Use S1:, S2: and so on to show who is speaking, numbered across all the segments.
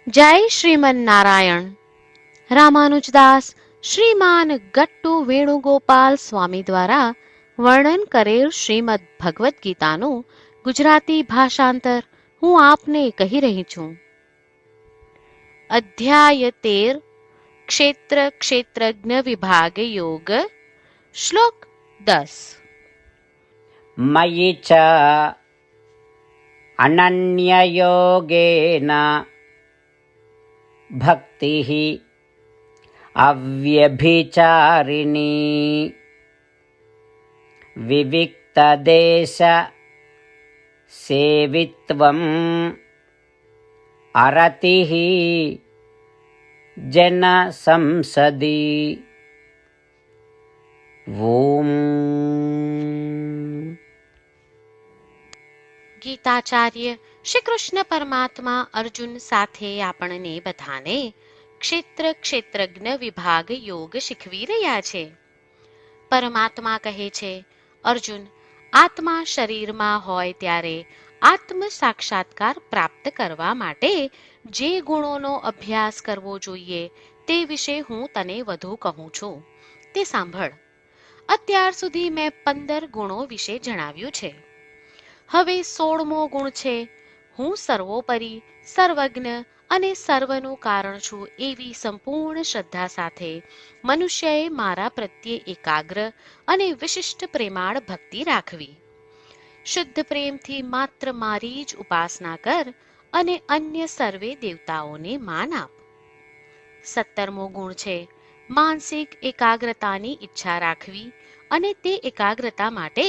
S1: જય શ્રીમન નારાયણ. રામાનુજદાસ શ્રીમાન ગટ્ટુ વેણુગોપાલ સ્વામી દ્વારા વર્ણન કરેલ શ્રીમદ ભગવદ્ ગીતાનું ગુજરાતી ભાષાંતર હું આપને કહી રહી છું. અધ્યાય 13 ક્ષેત્ર ક્ષેત્રજ્ઞ વિભાગ યોગ. શ્લોક 10.
S2: મયિ ચ અનન્યયોગેન ભક્તિઃ અવ્યભિચારિણી વિવિક્તદેશ સેવિત્વં અરતિઃ જન સંસદી. ઓમ.
S1: ગીતાચાર્ય શ્રી કૃષ્ણ પરમાત્મા અર્જુન સાથે આપણને બધાને ક્ષેત્ર ક્ષેત્રજ્ઞ વિભાગ યોગ શીખવી રહ્યા છે. પરમાત્મા કહે છે, અર્જુન, આત્મા શરીરમાં હોય ત્યારે આત્મ સાક્ષાત્કાર પ્રાપ્ત કરવા માટે જે ગુણોનો અભ્યાસ કરવો જોઈએ તે વિશે હું તને વધુ કહું છું. તે સાંભળ. અત્યાર સુધી મેં 15 ગુણો વિશે જણાવ્યું છે. હવે 16મો ગુણ છે, હું સર્વોપરી, સર્વજ્ઞ અને સર્વનું કારણ છું એવી સંપૂર્ણ શ્રદ્ધા સાથે મનુષ્યએ મારા પ્રત્યે એકાગ્ર અને વિશિષ્ટ પ્રેમાળ ભક્તિ રાખવી. શુદ્ધ પ્રેમથી માત્ર મારી જ ઉપાસના કર અને અન્ય સર્વે દેવતાઓને માન આપ. 17મો ગુણ છે, માનસિક એકાગ્રતાની ઈચ્છા રાખવી અને તે એકાગ્રતા માટે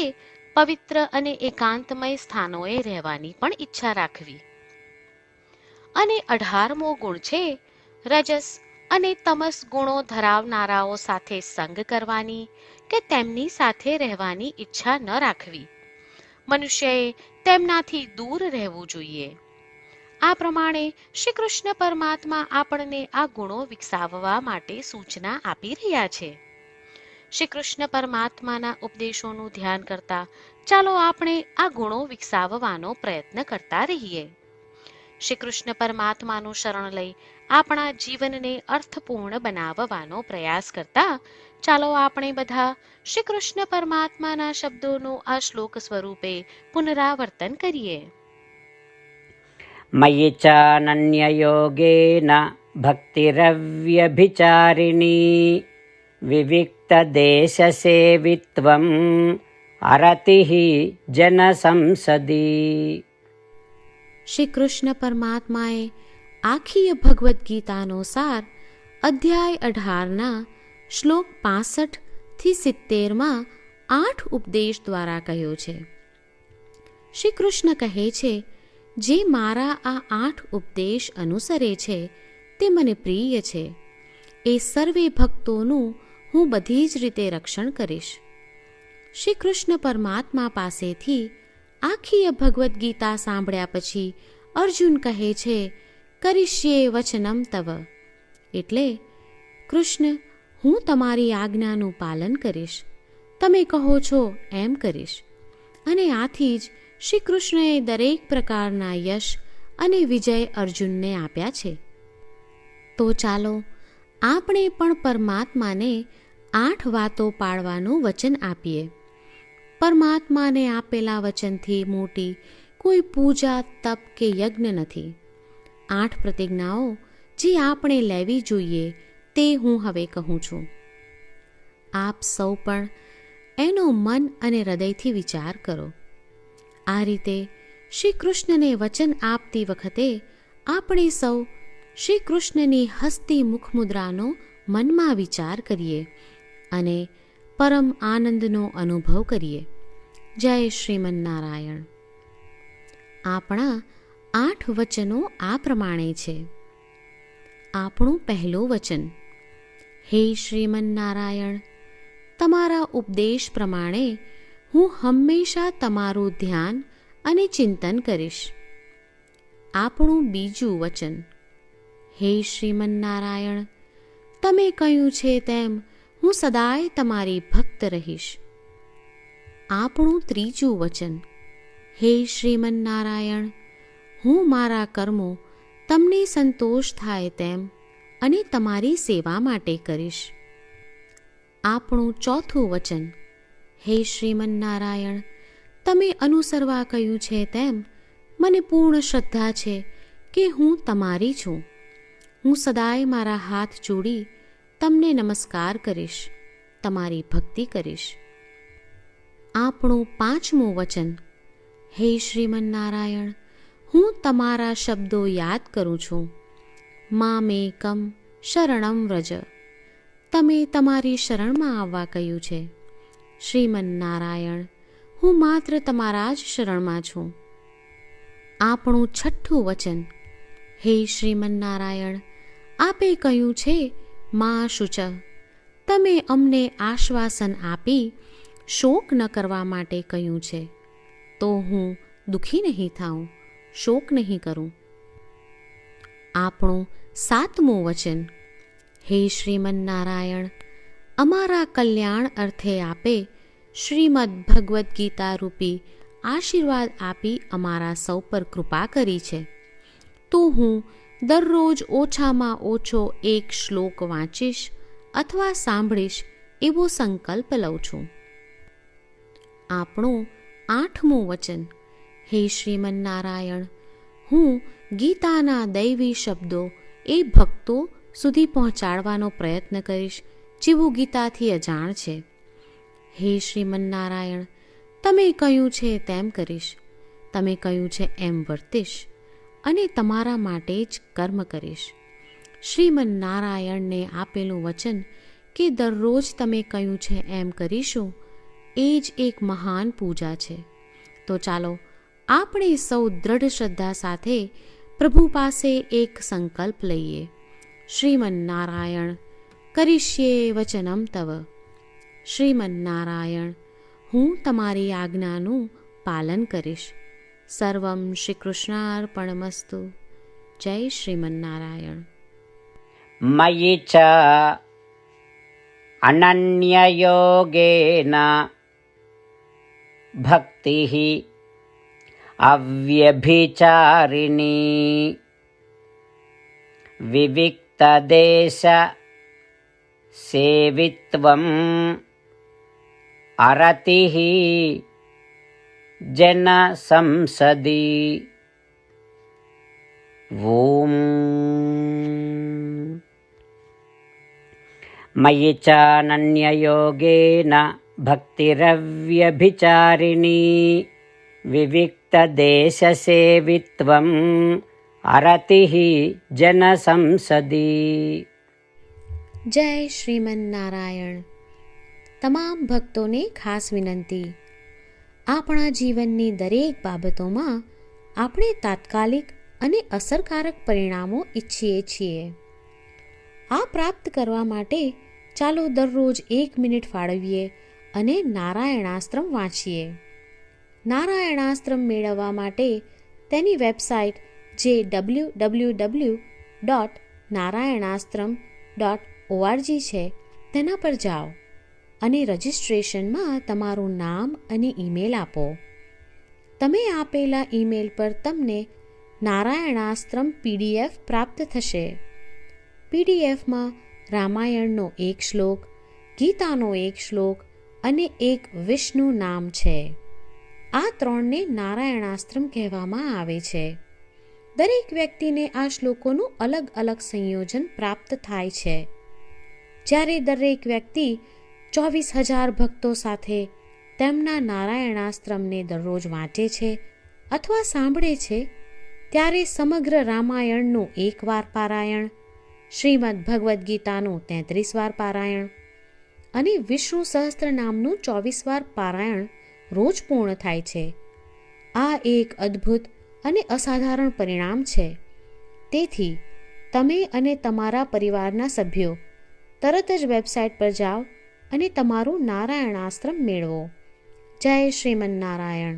S1: પવિત્ર અને એકાંતમય સ્થાનોએ રહેવાની પણ ઈચ્છા રાખવી. અને 18મો ગુણ છે, રજસ અને તમસ ગુણો ધરાવનારાઓ સાથે સંગ કરવાની કે તેમની સાથે રહેવાની ઈચ્છા ન રાખવી. મનુષ્યએ તેમનાથી દૂર રહેવું જોઈએ. આ પ્રમાણે શ્રી કૃષ્ણ પરમાત્મા આપણને આ ગુણો વિકસાવવા માટે સૂચના આપી રહ્યા છે. શ્રી કૃષ્ણ પરમાત્માના ઉપદેશોનું ધ્યાન કરતા ચાલો આપણે આ ગુણો વિકસાવવાનો પ્રયત્ન કરતા રહીએ. શ્રી કૃષ્ણ પરમાત્માનું શરણ લઈ આપણા જીવનને અર્થપૂર્ણ બનાવવાનો પ્રયાસ કરતા ચાલો આપણે બધા શ્રી કૃષ્ણ પરમાત્માના શબ્દોનું આ શ્લોક સ્વરૂપે પુનરાવર્તન કરીએ.
S2: મયિ ચ અનન્યયોગેન ભક્તિરવ્યભિચારિણી વિવિક્તદેશસેવિત્વં અરતિઃ જન સંસદી.
S1: શ્રી કૃષ્ણ પરમાત્માએ આખી ભગવદ્ ગીતાનો સાર અધ્યાય 18ના શ્લોક 65 થી 70માં 8 ઉપદેશ દ્વારા કહ્યો છે. શ્રી કૃષ્ણ કહે છે, જે મારા આ 8 ઉપદેશ અનુસરે છે તે મને પ્રિય છે. એ સર્વે ભક્તોનું હું બધી જ રીતે રક્ષણ કરીશ. શ્રી કૃષ્ણ પરમાત્મા પાસેથી આખી ભગવદ્ ગીતા સાંભળ્યા પછી અર્જુન કહે છે, કરિષ્યે વચનમ તવ, એટલે કૃષ્ણ, હું તમારી આજ્ઞાનું પાલન કરીશ, તમે કહો છો એમ કરીશ. અને આથી જ શ્રી કૃષ્ણએ દરેક પ્રકારના યશ અને વિજય અર્જુનને આપ્યા છે. તો ચાલો આપણે પણ પરમાત્માને 8 વાતો પાળવાનું વચન આપીએ. પરમાત્માને આપેલા વચનથી મોટી કોઈ પૂજા, તપ કે યજ્ઞ નથી. 8 પ્રતિજ્ઞાઓ જે આપણે લેવી જોઈએ તે હું હવે કહું છું. આપ સૌ પણ એનો મન અને હૃદયથી વિચાર કરો. આ રીતે શ્રી કૃષ્ણને વચન આપતી વખતે આપણે સૌ શ્રી કૃષ્ણની હસતી મુખમુદ્રાનો મનમાં વિચાર કરીએ અને પરમ આનંદનો અનુભવ કરીએ. જય શ્રીમન નારાયણ. આપણા 8 વચનો આ પ્રમાણે છે. આપણું પહેલું વચન, હે શ્રીમન નારાયણ, તમારા ઉપદેશ પ્રમાણે હું હંમેશા તમારું ધ્યાન અને ચિંતન કરીશ. આપણું બીજું વચન, હે શ્રીમન નારાયણ, તમે કહ્યું છે તેમ હું સદાય તમારી ભક્ત રહીશ. આપણું ત્રીજું વચન, હે શ્રીમન નારાયણ, હું મારા કર્મો તમને સંતોષ થાય તેમ અને તમારી સેવા માટે કરીશ. આપણું ચોથું વચન. હે શ્રીમન્નારાયણ, તમે અનુસરવા કહ્યું છે તેમ મને પૂર્ણ શ્રદ્ધા છે કે હું તમારી છું. હું સદાય મારા હાથ જોડી તમને નમસ્કાર કરીશ, તમારી ભક્તિ કરીશ. આપણું પાંચમું વચન. હે શ્રીમન્નારાયણ, હું તમારા શબ્દો યાદ કરું છું. મામેકમ શરણમ વ્રજ. તમે તમારી શરણમાં આવવા કહ્યું છે. શ્રીમન્નારાયણ, હું માત્ર તમારા જ શરણમાં છું. આપણું છઠ્ઠું વચન. હે શ્રીમન્નારાયણ, આપે કહ્યું છે મા શુચ. તમે અમને આશ્વાસન આપી શોક ન કરવા માટે કહ્યું છે, તો હું દુઃખી નહીં થાઉં, શોક નહીં કરું. આપણું સાતમું વચન. હે શ્રીમન્નારાયણ, અમારા કલ્યાણ અર્થે આપે શ્રીમદ્ ભગવદ્ ગીતા રૂપી આશીર્વાદ આપી અમારા સૌ પર કૃપા કરી છે, તો હું દરરોજ ઓછામાં ઓછો એક શ્લોક વાંચીશ અથવા સાંભળીશ એવો સંકલ્પ લઉં છું. આપણું આઠમું વચન. હે શ્રીમન્નારાયણ, હું ગીતાના દૈવી શબ્દો એ ભક્તો સુધી પહોંચાડવાનો પ્રયત્ન કરીશ જેઓ ગીતાથી અજાણ છે. હે શ્રીમન્નારાયણ, તમે કહ્યું છે તેમ કરીશ, તમે કહ્યું છે એમ વર્તીશ અને તમારા માટે જ કર્મ કરીશ. શ્રીમન્નારાયણને આપેલું વચન કે દરરોજ તમે કહ્યું છે એમ કરીશું, એ જ એક મહાન પૂજા છે. તો ચાલો આપણે સૌ દ્રઢ શ્રદ્ધા સાથે પ્રભુ પાસે એક સંકલ્પ લઈએ. શ્રીમન્નારાયણ, કરીશ્યે વચનમ તવ. શ્રીમન્નારાયણ, હું તમારી આજ્ઞાનું પાલન કરીશ. સર્વમ શ્રી કૃષ્ણાર્પણમસ્તુ. જય શ્રીમન્નારાયણ.
S2: મયિ ચ અનન્યયોગેન ભક્તિઃ અવ્યભિચારિણી વિવિક્તદેશ સેવિત્વં અરતિઃ જન સંસદી. ઓમ. મયિ ચ અનન્યયોગેન ભક્તિરવ્યભિચારિણી વિવિક્તદેશસેવિત્વં અરતિઃ જન સંસદી.
S1: જય શ્રીમન્નારાયણ. તમામ ભક્તોને ખાસ વિનંતી. આપણા જીવનની દરેક બાબતોમાં આપણે તાત્કાલિક અને અસરકારક પરિણામો ઈચ્છીએ છીએ. આ પ્રાપ્ત કરવા માટે ચાલો દરરોજ 1 મિનિટ ફાળવીએ અને નારાયણાસ્ત્રમ વાંચીએ. નારાયણાસ્ત્રમ મેળવવા માટે તેની વેબસાઇટ જે www.narayanaastram.org છે તેના પર જાઓ અને રજિસ્ટ્રેશનમાં તમારું નામ અને ઈમેલ આપો. તમે આપેલા ઈમેલ પર તમને નારાયણાસ્ત્રમ PDF પ્રાપ્ત થશે. પીડીએફમાં રામાયણનો 1 શ્લોક, ગીતાનો 1 શ્લોક અને એક વિષ્ણુ નામ છે. આ 3ને નારાયણાસ્ત્રમ કહેવામાં આવે છે. દરેક વ્યક્તિને આ શ્લોકોનું અલગ અલગ સંયોજન પ્રાપ્ત થાય છે. જ્યારે દરેક વ્યક્તિ 24,000 ભક્તો સાથે તેમના નારાયણાસ્ત્રમને દરરોજ વાંચે છે અથવા સાંભળે છે, ત્યારે સમગ્ર રામાયણનું 1 વાર પારાયણ, શ્રીમદ્ ભગવદ્ ગીતાનું 33 વાર પારાયણ અને વિષ્ણુ સહસ્ત્ર નામનું 24 વાર પારાયણ રોજ પૂર્ણ થાય છે. આ એક અદ્ભુત અને અસાધારણ પરિણામ છે. તેથી તમે અને તમારા પરિવારના સભ્યો તરત જ વેબસાઇટ પર જાઓ અને તમારું નારાયણાસ્ત્રમ મેળવો. જય શ્રીમન્નારાયણ.